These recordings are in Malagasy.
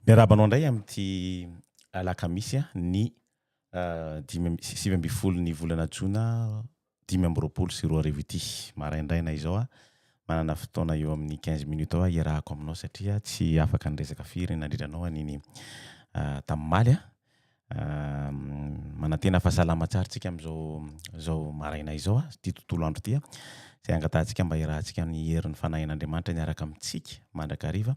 Miarabanao indray amin'ity alakamisy ny 7 ny volana jona 2024 ity maraindraina izao manana fotoana eo amin'ny 15 minutes ao iarahako aminao satria tsy afaka niresaka firy nandritranao aniny tamimaly manantena fahasalama tsara tsika am'zao maraina izao ty tontolo andro ty zay angatahantsika mba irahantsika ny herin'ny fanahin'Andriamanitra niaraka amintsika mandrakariva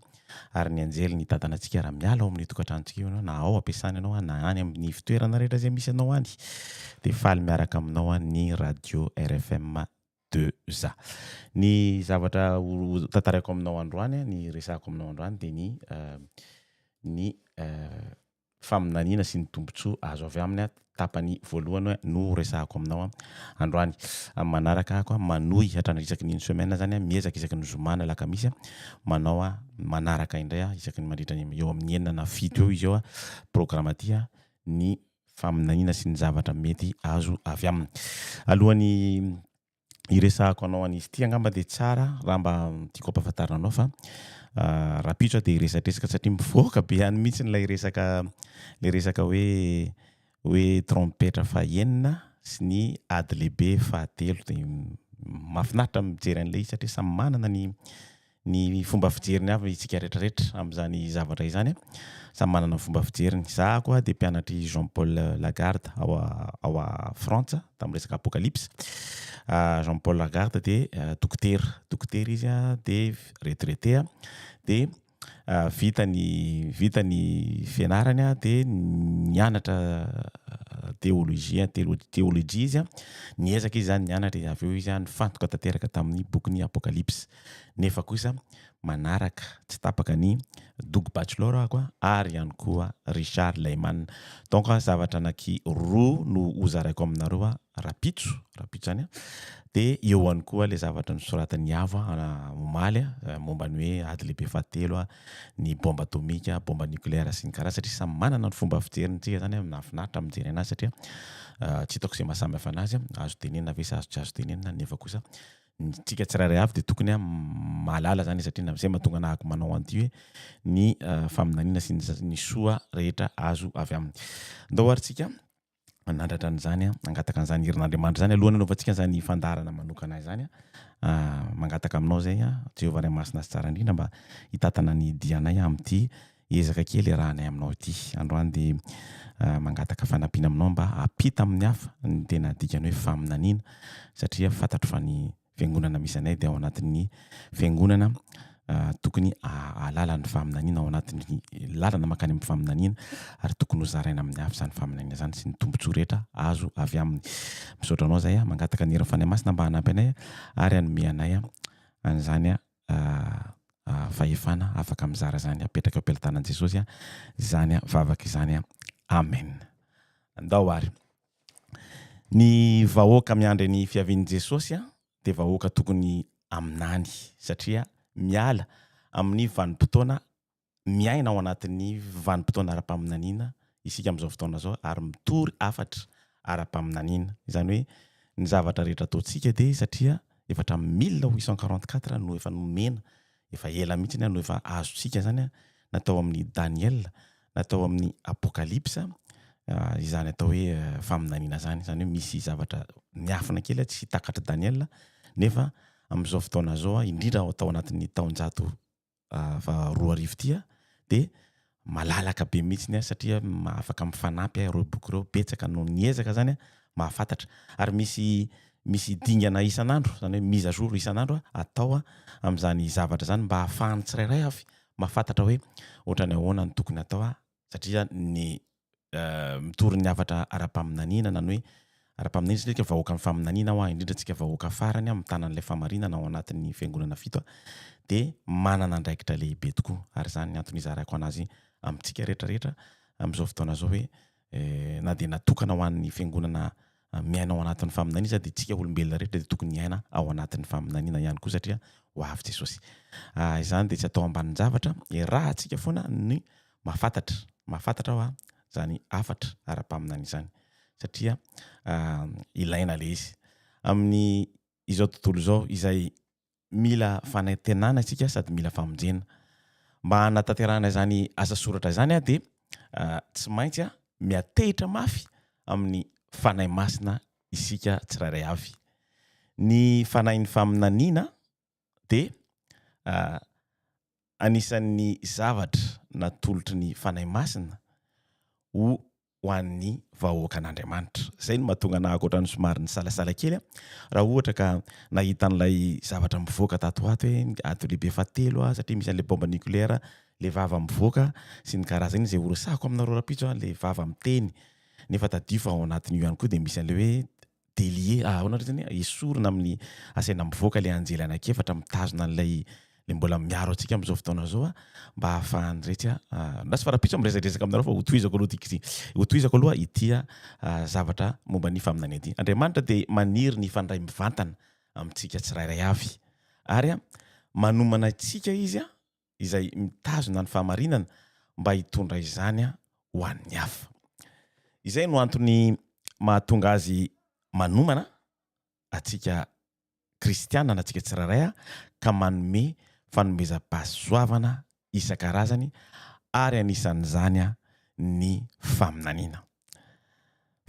ary ny anjely ny tatanantsika raha miala ao amin'ny tokantranontsika io na ao ampiasany anao na any amin'ny fitoerana rehetra zay misy anao any de faly miaraka aminao ny radio RFM 2 za ny zavatra tantarako aminao androany ny resako aminao androany de ny faminaniana sy ny tombontsoa azo avy aminy tapany voalohany no resahako aminao androany manaraka ako manohy hatrany isaky ny semaine zany miezaka isaky ny zomana lakamisy manao manaraka indray isaky ny mandritra eo amin'ny 9 na 7 eo izy eo programme ty ny faminaniana sy ny zavatra mety azo avy aminy alohany iresahako anao an'izy ty angamba de tsara raha mba tiako ampahafantarina anao fa rapitso de iresadresaka satria mivoaka be any mihitsy nilay resaka hoe trompetra fahenina sy ny ady lehibe fahatelo de mahafinaritra mijery an'ilay izy satria samy manana ny fomba fijeriny avy isika rehetrarehetra am'izany zavatra izany samy manana fomba fijeriny za koa de mpianatry Jean-Paul Lagarde ao a Frantsa tamin'ny resaka apocalypse Jean-Paul Lagarde de dokotera izy de retraité de vita ny fianarany de nianatra teolojia izy niezaka izy zany nianatra avy eo izy nifantoka tanteraka tamin'ny bokyny apocalypse nefa kosa manaraka tsy tapaka ny double bachelor ako ary ihany koa Richard Lehman donc zavatra anaky roa no hozaraiko aminareo rapitso zany de eo ihany koa le zavatra nosoratany ava omaly momba ny hoe ady lehibe fahatelo ny bomba atomika bomba nucléaire sy ny karaha satria samy manana ny fomba fijeriny zany nafinaritra mijery anazy satria tsy hitako zay mahasamy hafa anazy azo tenenina ve sa azo tenenina nefa kosa tsika tsirairay avy de tokony mahalala zany satria zay mahatonga anahako manao an'ity hoe ny faminaniana sy ny soa rehetra azo avy aminy ndao aritsika nandratra an'izany angataka an'izany herin'Andriamanitra zany alohany anaovantsika zany fandarana manokana zany mangataka aminao zay Jehovah Ray Masina sy tsara indrindra mba hitatana ny dianay amin'ity ezaka kely rahanay aminao ity androany de mangataka fanampiana aminao mba apita amin'ny hafa ny tena dikany hoe faminaniana satria fantatro fa ny fiangonana misy anay de ao anatin'ny fiangonana tokony alala ny faminaniana ao anatin'ny lalana makany amin'ny faminaniana ary tokony ho zaraina amin'ny hafa zany faminaniana zany sy ny tombontsoa rehetra azo avy aminy misaotra anao zay mangataka ny herin'ny fanahy masina mba hanampy anay ary hanome anay an'izany fahefana afaka mizara zany apetraka eo am-pelitanan Jesosy zany vavaka izany amen. Andao ary ny vahoaka miandry ny fiavian'i Jesosy de vahoaka tokony aminany satria miala amin'ny vanim-potoana miaina ao anatin'ny vanim-potoana ara-paminaniana isika am'izao fotoana zao ary mitory afatra ara-paminaniana izany hoe ny zavatra rehetra ataontsika de satria efa hatramin'ny 1844 no efa nomena efa ela mihitsy no efa azontsika zany natao amin'ny Daniel natao amin'ny apocalypse izany atao hoe faminaniana zany hoe misy zavatra miafina kely tsy takatra Daniel nefa am'izao fotoana zao indrindra atao anatin'ny taonjato roa arivo ty de malalaka be mihitsy satria afaka mifanampy ireo boky ireo betsaka no niezaka zany mahafantatra ary misy dingana isan'andro zany hoe mise à jour isan'andro atao am'izany zavatra zany mba ahafahany tsirairay avy mahafantatra hoe ohatrany ahoana ny tokony atao satria ny mitory ny afatra ara-paminaniana na hoe ara-paminaniana tsika vahoaka amin'ny faminaniana indrindra tsika vahoaka farany amin'ny tanan'ilay famarinana ao anatin'ny fiangonana fito de manana andraikitra lehibe tokoa ary zany antony izarako anazy amintsika rehetrarehetra am'izao fotoana zao hoe na de natokana ho an'ny fiangonana miaina ao anatin'ny faminaniana de tsika olombelona rehetra de tokony miaina ao anatin'ny faminaniana ihany koa satria ho avy Jesosy izany de tsy atao ambanin'ny zavatra rahantsika foana ny mahafantatra zany afatra ara-paminaniana izany satria ilaina le izy amin'ny izao tontolo zao izay mila fanantenana isika sady mila famonjena mba hanatanterahana zany asa soratra zany a de tsy maintsy a miatehitra mafy amin'ny fanahy masina isika tsirairay avy. Ny fanahin'ny faminaniana de anisan'ny zavatra natolotry ny fanahy masina ho an'ny vahoakan'Andriamanitra. Zay no mahatonga anahy ankoatra ny somary ny salasala kely a raha ohatra ka nahita an'ilay zavatra mivoaka tatoato hoe ato lehibe fahatelo satria misy an'ilay bomba nucléaire le vava mivoaka sy ny karazany zay oresahako aminareo rapitso le vava miteny nefa tadio fa ao anatin'io ihany koa de misy an'le hoe délié onatra zany esorina amin'ny asaina mivoaka le anjely anankiefatra mitazona an'ilay le mbola miaro antsika amin'izao fotoana zao mba ahafahany rehetra ndasy farapitso miresadresaka aminareo fa hotohizako aloha hotohizako aloha ity zavatra momba ny faminany ity. Andriamanitra de maniry ny fandray mivantana amintsika tsirairay avy ary manomana antsika izy izay mitazona ny fahamarinana mba hitondra izany ho an'ny hafa. Izay no antony mahatonga azy manomana atsika kristiana na atsika tsirairay ka manome fanomezam-pahasoavana isan-karazany ary anisan'izany ny faminaniana.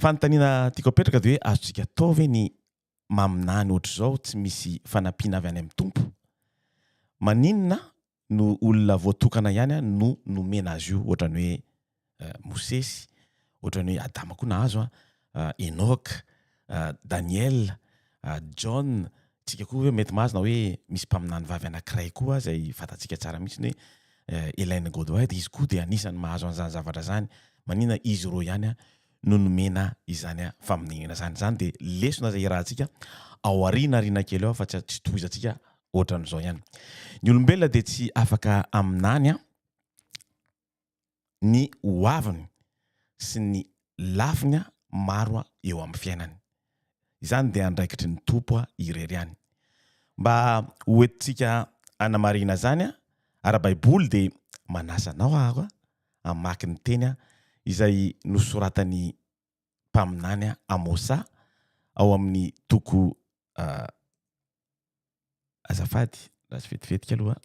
Fanontaniana tiako apetraka de hoe azontsika atao ve ny maminany ohatr'izao tsy misy fanampiana avy any amin'ny tompo? Maninona no olona voatokana ihany no nomena azy io ohatrany hoe Mosesy, ohatrany hoe Adama koa nahazo Enoka, Daniel, John, tsika koa hoe mety mahazo na hoe misy mpaminany vavy anankiray koa zay fatatsika tsara mihitsy hoe Hélène Godouin izy koa de anisany mahazo an'izany zavatra zany. Manina izy roa ihany no nomena izany faminenana zany. Zany de lesona zay irahantsika ao arinarina kely ao fa tsy tohizantsika ohatran'izao ihany. Ny olombelona de tsy afaka aminany ny hoaviny sy ny lafiny maro eo amin'ny fiainany. Izany de andraikitry ny tompo irery. Mba hoentintsika anamarina zany ara-baiboly de manasa anao aho amaky ny teny izay nosoratany mpaminany Amosa ao amin'ny toko azafady raha tsy vetivetika aloha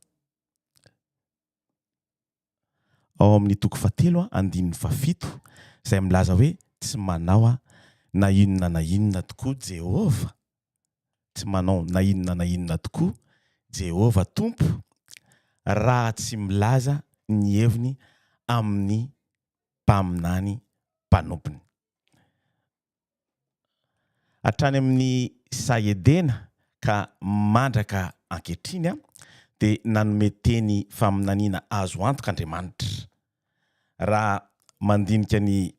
ao amin'ny toko 7:7 izay milaza hoe tsy manao na inona tokoa Jehova, tsy manao na inona tokoa Jehova Tompo raha tsy milaza ny heviny amin'ny mpaminany mpanompony. Hatrany amin'ny Saedena ka mandraka ankehitriny de nanome teny faminaniana azo antoka Andriamanitra. Raha mandinika ny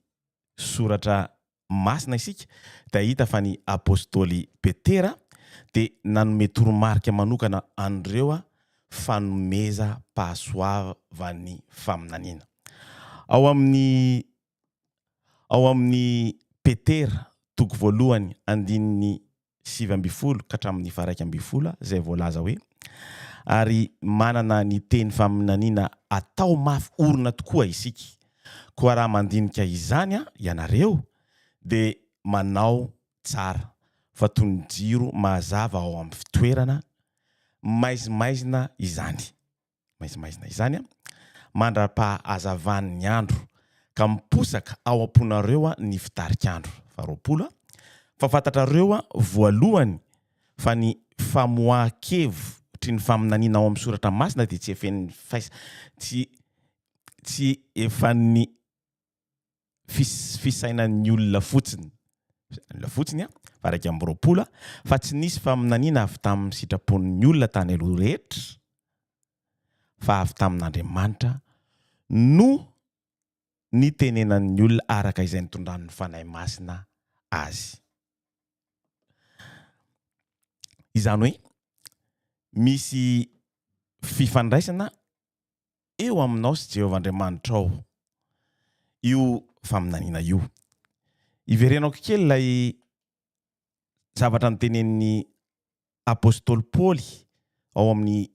soratra masina isika de hita fa ny apôstôly Petera de nanome toromarika manokana an'ireo fanomeza-pahasoavan'ny faminaniana. Ao amin'ny Petera toko 1:9-20 ka hatramin'ny 1:20 zay voalaza hoe ary manana ny teny faminaniana atao mafy orina tokoa isika. Koa raha mandinika izany ianareo de manao tsara fa toy ny jiro mazava ao amin'ny fitoerana maizimaizina izany. Maizimaizina izany mandra-pahazavan'ny andro ka miposaka ao am-ponareo ny fitarik'andro. 20 fa fantatrareo voalohany fa ny famoahan-kevitry ny faminaniana ao amin'ny soratra masina de tsy efan'ny fisainan'ny olona fotsiny. Fa 20 fa tsy nisy faminaniana avy tamin'ny sitrapon'ny olona tany aloha rehetra fa avy tamin'Andriamanitra no nitenenan'ny olona araka izay nitondran'ny fanahy masina azy. Izany hoe misy fifandraisana eo aminao sy Jehovah Andriamanitra ao io faminaniana io. Iverenako kely lay zavatra nitenen'ny apôstôly Paoly ao amin'ny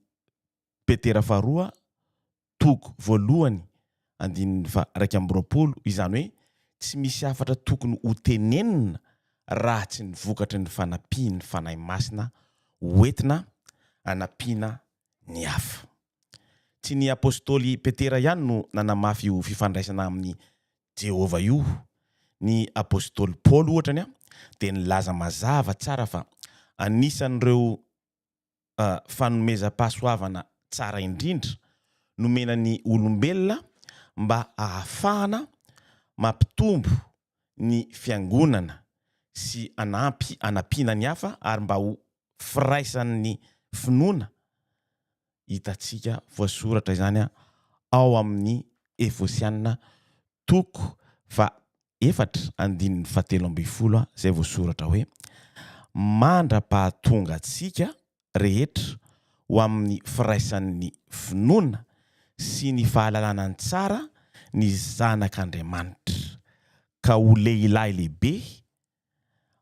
Petera 2:1-20 izany hoe tsy misy afatra tokony ho tenenina raha tsy nivokatry ny fanampiany fanahy masina hoentina anampiana ny hafa. tsy ny apôstôly Petera ihany no nanamafy io fifandraisana amin'ny Jehova io. Ny apôstôly Paul ohatrany a dia nilaza mazava tsara fa anisan'ireo fanomezam-pahasoavana tsara indrindra nomenany olombelona mba ahafahana mampitombo ny fiangonana sy anampiana ny hafa ary mba ho firaisan'ny finoana. Hitantsika voasoratra izany ao amin'ny Efosianina 4:7 izay voasoratra hoe mandra-pahatonga antsika rehetra ho amin'ny firaisan'ny finoana sy ny fahalalana ny tsara ny zanak'Andriamanitra, ka ho lehilahy lehibe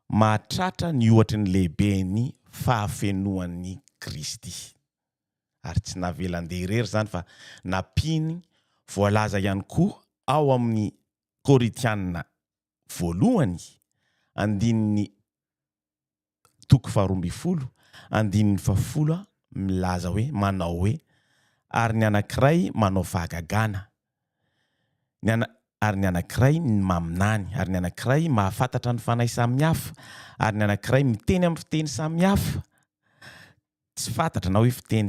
mahatratra ny ohatry ny lehibeny fahafenoan'ny Kristy. Ary tsy navelan-deha irery zany fa nampiny voalaza ihany koa ao amin'ny Korintianina 1:12 milaza hoe manao hoe ary ny anankiray manao fahagagana, ary ny anankiray maminany, ary ny anankiray mahafantatra ny fanahy samihafa, ary ny anankiray miteny amin'ny fiteny samihafa tsy fantatra na hoe fiteny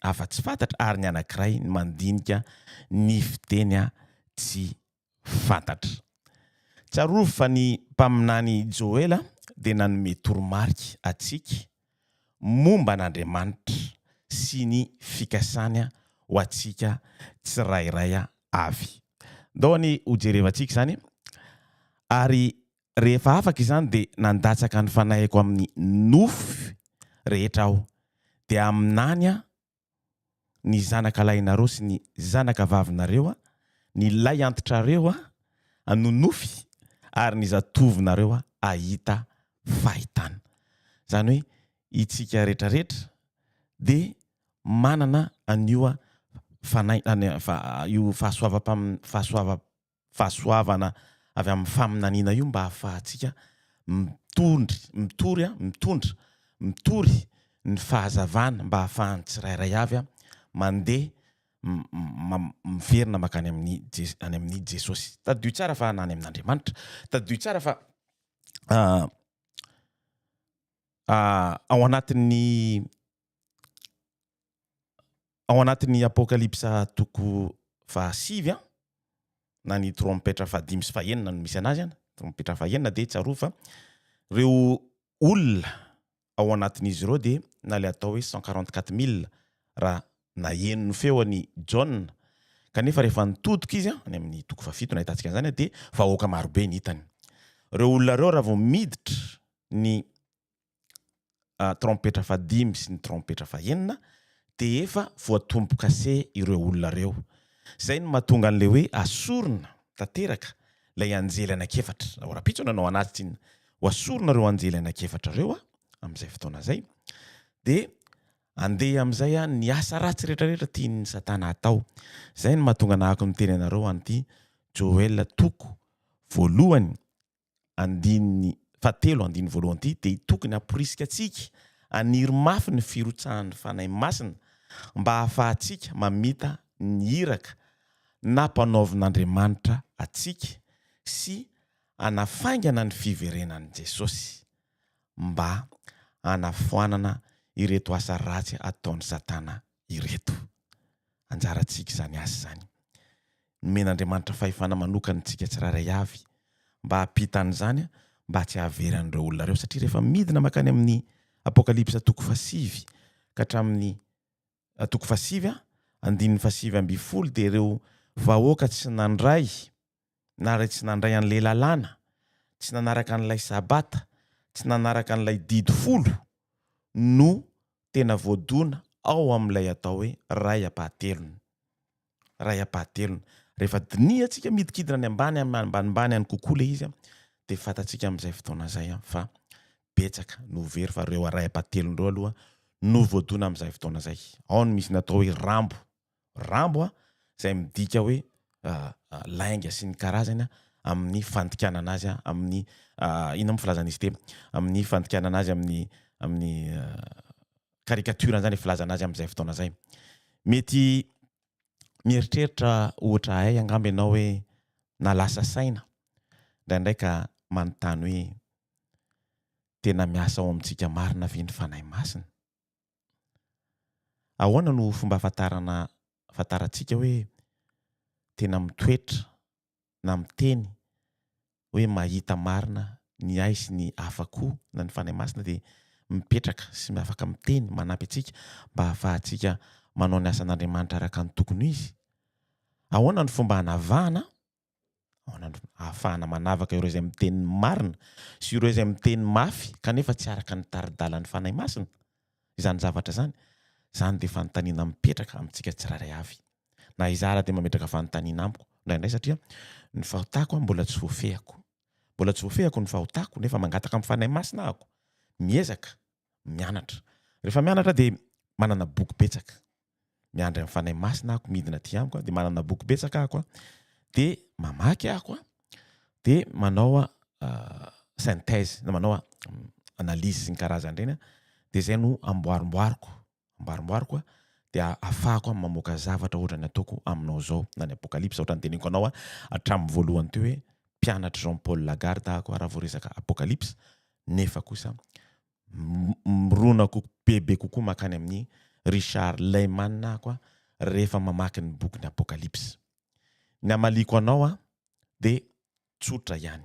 hafa tsy fantatra, ary ny anankiray mandinika ny fiteny tsy fantatra. Tsarovy fa ny mpaminany Joela dia nanome toromarika atsika momba an'Andriamanitra sy ny fikasany ho atsika tsirairay avy. Ndao ny hojerevantsika zany, ary rehefa afaka izany dia nandatsaka ny fanahiko amin'ny nofy rehetra aho, dia aminany ny zanakalahinareo sy ny zanakavavinareo, ny lay antitrareo hanonofy, ary ny zatovinareo ahita fahitana. Zany hoe itsika rehetrarehetra dia manana an'io io fahasoavana avy amin'ny faminaniana io mba ahafahantsika mitory ny fahazavana mba ahafahan'ny tsirairay avy mandeha miverina makany amin'ny Jesosy. Tadio tsara fa nany amin'Andriamanitra, tadio tsara fa ao anatin'ny Apokalipsa 7 na ny trompetra 5 sy 9 no misy anazy trompetra 9 dia tsaroa fa reo olona ao anatin'izy ireo dia na le atao hoe 144,000 raha naheno ny feon'ny John, kanefa rehefa nitodika izy any amin'ny 7 nahitantsika zany dia vahoaka marobe ny hitany. Reo olona reo raha vao miditra ny trompetra 5 sy ny trompetra 9 dia efa voatomboka se ireo olona reo. Zay no mahatonga an'le hoe asorona tanteraka ilay anjely anankiefatra. Rapitsona nanao anazy iny ho asorona reo anjely anankiefatra reo amin'izay fotoana zay, dia andeha amin'izay ny asa ratsy rehetrarehetra tian'ny Satana atao. Zay no mahatonga nahako miteny anareo an'ity Joel 7:1 dia tokony haporisika atsika aniry mafy ny firotsahan'ny fanahy masina mba ahafahantsika mamita ny iraka nampanaovin'Andriamanitra atsika sy anafaingana ny fiverenan'i Jesosy mba anafoanana ireto asa ratsy ataon'ny Satana ireto. Anjarantsika zany asa zany. Nomen'Andriamanitra fahefana manokana antsika tsirairay avy mba hampitany zany mba tsy hahaveran'ireo olona reo, satria rehefa midina makany amin'ny Apokalipsa 7 ka hatramin'ny 7:7 dia ireo vahoaka tsy nandray na tsy nandray an'ilay lalàna, tsy nanaraka an'ilay sabata, tsy nanaraka an'ilay didy folo no tena voadona ao amin'ilay atao hoe ray am-pahatelony. Rehefa diniantsika midikidina ny ambanimbany any kokoa le izy dia fantatsika amin'izay fotoana zay fa betsaka no very fa reo ray am-pahatelony reo aloha no voadona amin'izay fotoana zay. Ao no misy natao hoe rambo izay midika hoe lainga sy ny karazany amin'ny fandikanana azy amin'ny ino amin'ny filazana izy teo, amin'ny fandikanana azy amin'ny karikaturany zany filazana azy amin'izay fotoana zay. Mety mieritreritra ohatra hay angamba ianao hoe nalasa saina ndraindray ka manontany hoe tena miasa ao amintsika marina ve ny fanahy masina. Ahoana no fomba afantarantsika hoe tena mitoetra na miteny hoe mahita marina ny ay sy ny afa-ko na ny fanahy masina dia mipetraka sy afaka miteny manampy antsika mba ahafahantsika manao ny asan'Andriamanitra araka ny tokony izy. Ahoana ny fomba hanavahana ahafahana manavaka ireo izay miteny marina sy ireo izay miteny mafy kanefa tsy araka ny tari-dalan'ny fanahy masina. Izany zavatra zany dia fanontaniana mipetraka amintsika tsirairay avy. Na izara dia mametraka fanontaniana amiko indraindray satria ny fahotako mbola tsy voafehako. Mbola tsy voafehako ny fahotako nefa mangataka amin'ny fanahy masina ahako. Miezaka mianatra. Rehefa mianatra dia manana boky betsaka. Miandry amin'ny fanahy masina ahako midina aty amiko dia manana boky betsaka ahako dia mamaky ahako dia manao synthèse na manao analyse sy ny karazany ireny dia izay no amboarimboariko dia ahafahako mamoaka zavatra ohatra ny ataoko aminao zao na ny apokalypsa ohatra ny teneniko anao hatramin'ny voalohany teo hoe mpianatra Jean-Paul Lagarde ahako raha vao resaka apokalypsa nefa kosa mironako bebe kokoa makany amin'ny Richard Lehman ahako rehefa mamaky ny boky ny apokalypsa. Ny amaliko anao dia tsotra ihany.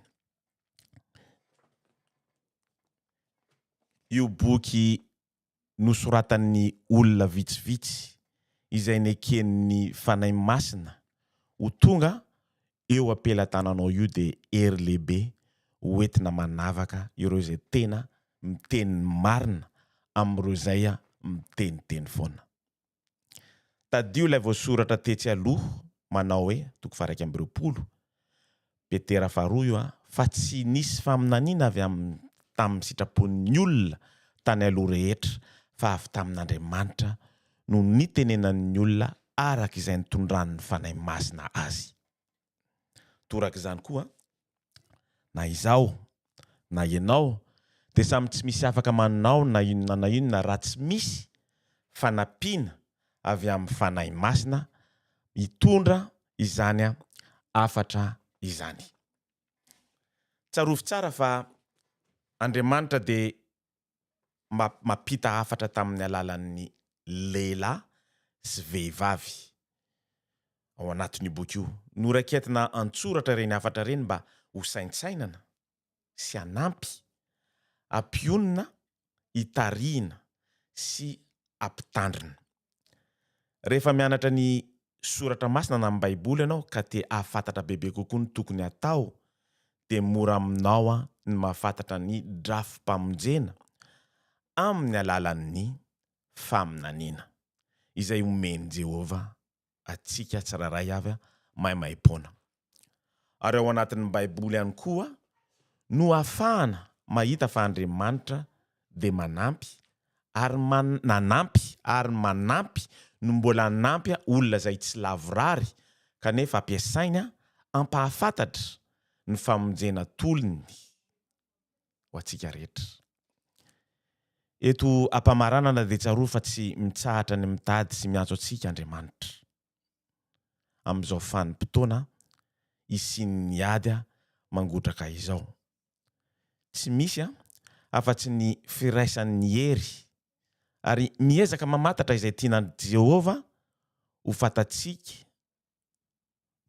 Io boky nosoratan'ny olona vitsivitsy izay neken'ny fanahy masina ho tonga eo ampelantananao io dia hery lehibe hoentina manavaka ireo izay tena miteny marina amin'ireo izay miteniteny foana. Tadio ilay voasoratra tetsy aloha manao hoe 2:20 Petera 2 io fa tsy nisy faminaniana avy tamin'ny sitrapon'ny olona tany aloha rehetra fa avy tamin'Andriamanitra no nitenenan'ny olona araka izay nitondran'ny fanahy masina azy. Toraka izany koa na izaho na ianao dia samy tsy misy afaka manao na inona na inona raha tsy misy fanampiana avy amin'ny fanahy masina hitondra izany afatra izany. Tsarovy tsara fa Andriamanitra dia mampita afatra tamin'ny alalan'ny lehilahy sy vehivavy ao anatin'io boky io. Noraiketina antsoratra ireny afatra ireny mba ho saintsainana sy hanampy, ampionina, hitarihina sy ampitandrina. Rehefa mianatra ny soratra masina na amin'ny Baiboly ianao ka te ahafantatra bebe kokoa ny tokony atao dia mora aminao ny mahafantatra ny drafim-pamonjena amin'ny alalan'ny faminaniana izay omeny Jehova atsika tsiraray avy maimaimpona. Ary ao anatin'ny Baiboly ihany koa no ahafahana mahita fa Andriamanitra dia manampy ary nanampy ary manampy no mbola nampy olona izay tsy lavorary kanefa ampiasainy ampahafantatra ny famonjena tolony ho antsika rehetra. Eto ampamaranana dia tsaroa fa tsy mitsahatra ny mitady sy miantso antsika Andriamanitra. Amin'izao fanim-potoana isian'ny ady mangotraka izao. Tsy misy afa-tsy ny firaisan'ny hery ary miezaka mamantatra izay tiana Jehova ho fantatsika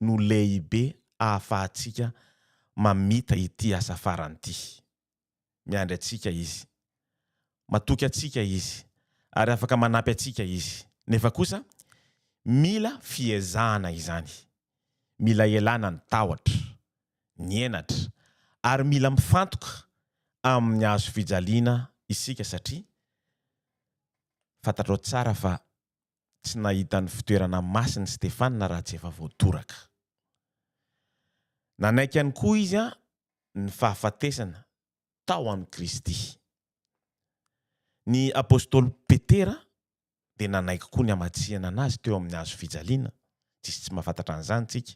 no lehibe ahafahantsika mamita ity asa farany ity. Miandry atsika izy, matoky atsika izy ary afaka manampy atsika izy. Nefa kosa mila fiezahana izany, mila ialana ny tahotra, ny henatra ary mila mifantoka amin'ny hazo fijaliana isika satria fantatrao tsara fa tsy nahita ny fitoerana masiny Stefana raha tsy efa voatoraka. Nanaiky ihany koa izy ny fahafatesana tao amin'ny Kristy. Ny apôstôly Petera dia nanaiky koa ny hamatsiana anazy teo amin'ny hazo fijaliana. Tsy mahafantatra an'izany tsika.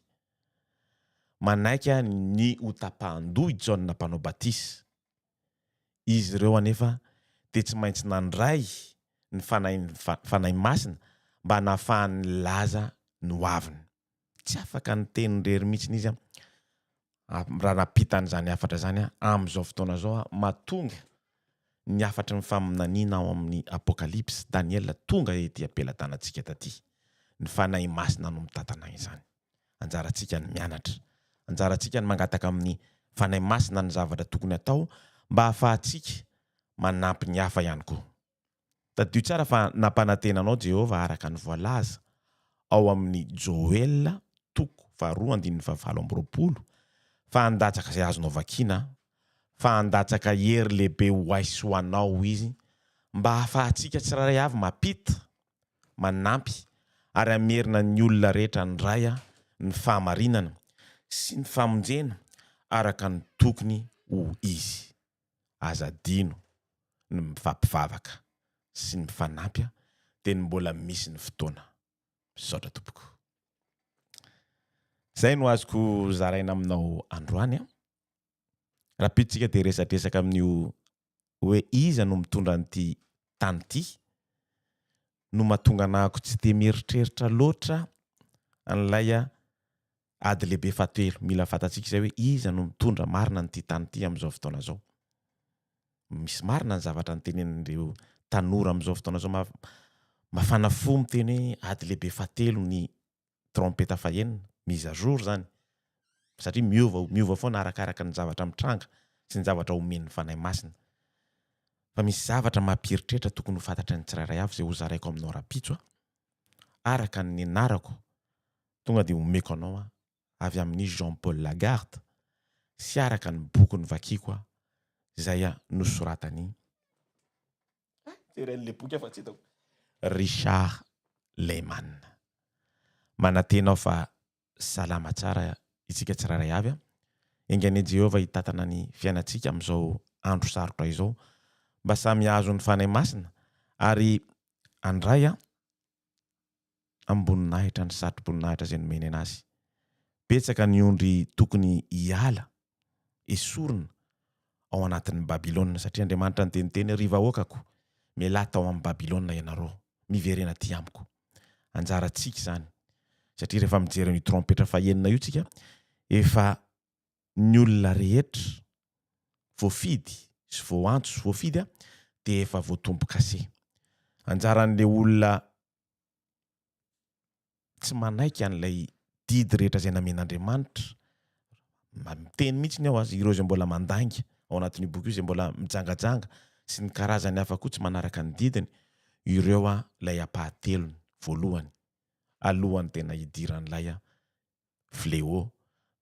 Manaiky ny hotapahan-doha i Jaona mpanao batisa. Izy ireo anefa dia tsy maintsy nandray ny fanahy masina mba nahafahan'ny laza no aviny tsy afaka ny teninrery mihitsy izy raha napitany zany afatra zany am'izao fotoana zao mahatonga ny afatra mifaminaniana ao amin'ny apokalypsy Daniel tonga ety ampelantanantsika taty ny fanahy masina no mitatana izany anjarantsika ny mianatra anjarantsika ny mangataka amin'ny fanahy masina ny zavatra tokony atao mba hahafahantsika manampy ny hafa ihany koa tadio tsara fa nampanantenanao Jehova araka ny voalaza ao amin'ny Joel 2:7 fa handatsaka izay azonao vakina fa handatsaka hery lehibe hoaisy ho anao izy mba hahafahantsika tsirairay avy mapita manampy ary amerina ny olona rehetra ny raya ny fahamarinana sy ny famonjena araka ny tokony ho izy azadino ny mifampivavaka sy ny mifanampy dia ny mbola misy ny fotoana misaotra tompoko. Zay no azoko zaraina aminao androany raha pitsika dia resadresaka amin'io hoe iza no mitondra an'ity tany ity no mahatonga anahako tsy te mieritreritra loatra an'ilay ady lehibe fatelo mila fantatsika izay hoe iza no mitondra marina n'ity tany ity amin'izao fotoana zao. Misy marina ny zavatra nytenen'ireo tanora amin'izao fotoana zao mafana fo miteny hoe ady lehibe fatelo ny trompeta fahenina mise à jour zany satria miova foana arakaraka ny zavatra mitranga sy ny zavatra omen'ny fanahy masina fa misy zavatra mampieritreritra tokony ho fantatra ny tsirairay avy izay ho zaraiko aminao rapitso araka ny anarako tonga dia homeko anao avy amin'ny Jean Paul Lagarde sy araka ny boky ny vakiako izay nosoratany Richard Lehman. Manatenao fa salama tsara isika tsirairay avy engane Jehova hitatana ny fiainantsika amin'izao andro sarotra izao mba samy hazo ny fanahy masina ary andray amboninahitra ny satroboninahitra izay nomeny anazy. Betsaka ny ondry tokony hiala esorina ao anatin'ny Babilôna satria Andriamanitra niteniteny riva okako miala tao amin'ny Babilôna ianareo miverena aty amiko. Anjarantsika zany satria rehefa mijery ny trompetra fahenina io tsika efa ny olona rehetra voafidy sy voantso sy voafidy dia efa voatombo kase. Anjaran'ilay olona tsy manaiky an'ilay didy rehetra izay namen'Andriamanitra miteny mihitsy ny ao azy ireo izay mbola mandangy ao anatin'ny boky io izay mbola mijangajanga sy ny karazany hafa koa tsy manaraka ny didiny ireo lay ampahatelony voalohany alohany tena hidiran'ilay fléau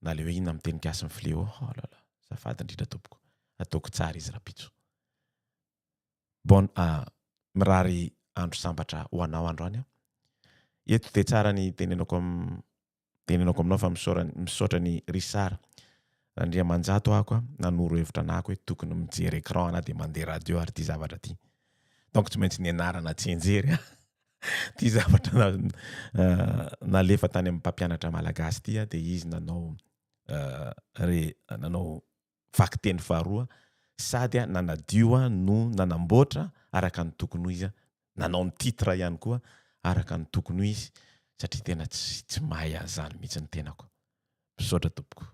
na le hoe inona miteny gasy ny fléau zafady indrindra tompoko ataoko tsara izy rapitso mirary andro sambatra ho anao androany eto dia tsara ny tenenako aminao fa misaotra ny Richard Andriamanjato ako nanoro hevitra anako hoe tokony mijery écran ana dia mandeha radio ary ty zavatra ty donc tsy maintsy nianarana tsy enjery ty zavatra nalefa tany amin'ny mpampianatra malagasy ty dia izy nanao fakiteny faharoa sady nanadio no nanamboatra araka ny tokony ho izy nanao ny titre ihany koa araka ny tokony ho izy satria tena tsy mahay an'izany mihitsy ny tenako. Misaotra tompoko.